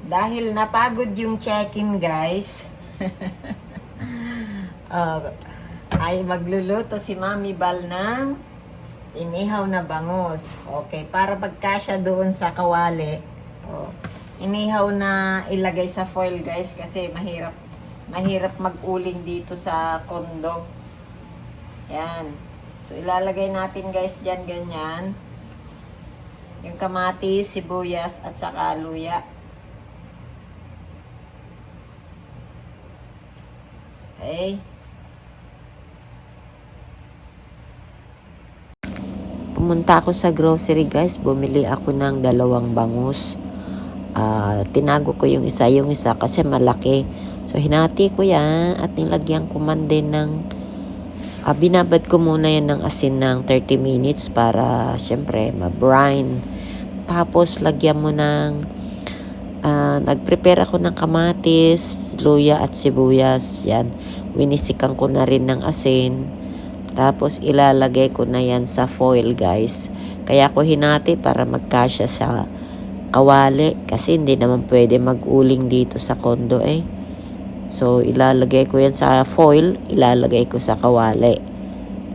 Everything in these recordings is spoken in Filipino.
Dahil napagod yung check-in, guys, ay magluluto si Mami Bal ng inihaw na bangus. Okay, para magkasya doon sa kawali. Oh, inihaw na ilagay sa foil, guys, kasi mahirap mag-uling dito sa kondo. Yan. So, ilalagay natin, guys, dyan ganyan. Yung kamatis, sibuyas, at saka luya. Okay. Pumunta ako sa grocery, guys. Bumili ako ng 2 bangus. Tinago ko yung isa kasi malaki. So, hinati ko yan at nilagyan ko man din ng binabad ko muna yan ng asin ng 30 minutes para syempre ma-brine. Tapos, lagyan mo ng nag-prepare ako ng kamatis, luya at sibuyas. Yan. Winisikan ko na rin ng asin. Tapos ilalagay ko na yan sa foil, guys. Kaya ko hinati para magkasya sa kawali. Kasi hindi naman pwede mag-uling dito sa kondo eh. So ilalagay ko yan sa foil. Ilalagay ko sa kawali.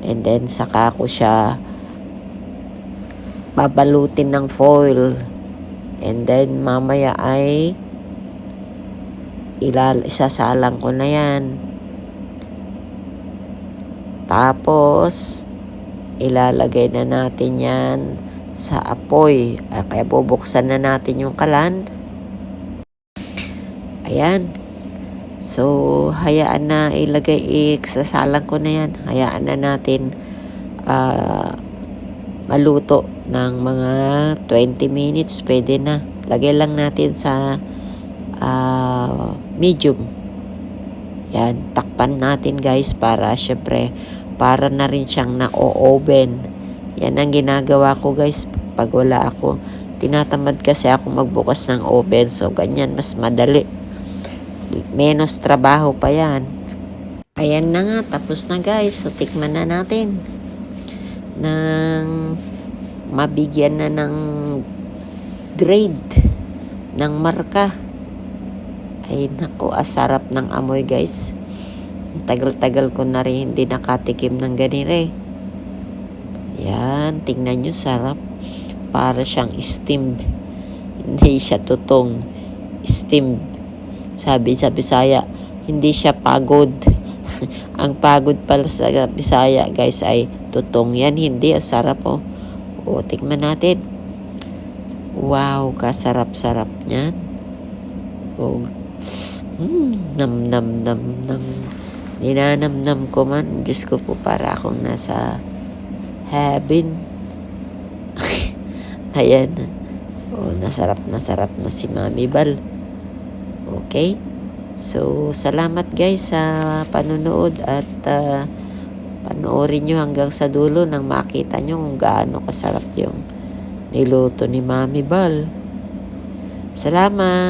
And then saka ko siya babalutin ng foil. And then mamaya ay isasalang ko na yan. Tapos ilalagay na natin yan sa apoy. Kaya bubuksan na natin yung kalan. Ayan. So hayaan na isasalang ko na yan. Hayaan na natin maluto ng mga 20 minutes. Pwede na. Lagay lang natin sa medium. Yan. Takpan natin, guys, para syempre para na rin siyang na-oven. Yan ang ginagawa ko, guys, pag wala ako. Tinatamad kasi ako magbukas ng oven. So ganyan, mas madali. Menos trabaho pa yan. Ayan na nga. Tapos na, guys. So tikman na natin. Nang mabigyan na ng grade ng marka. Ay naku, sarap ng amoy, guys. Tagal-tagal ko na rin hindi nakatikim ng ganito eh. Yan, tingnan nyo, sarap. Para siyang steamed. Hindi siya tutong. Steamed. Sabi sa Bisaya, hindi siya pagod. Ang pagod pala sa Bisaya, guys, ay tutong. Yan, hindi. Sarap oh. O, tingnan natin. Wow, kasarap-sarap niyan. Oh. Nam nam nam nam. Ninanamnam ko man. Diyos ko po, para akong nasa heaven. Ayan. Oh, nasarap na si Mami Bal. Okay? So, salamat, guys, sa panonood at panoorin nyo hanggang sa dulo nang makita nyo kung gaano kasarap yung niluto ni Mami Bal. Salamat!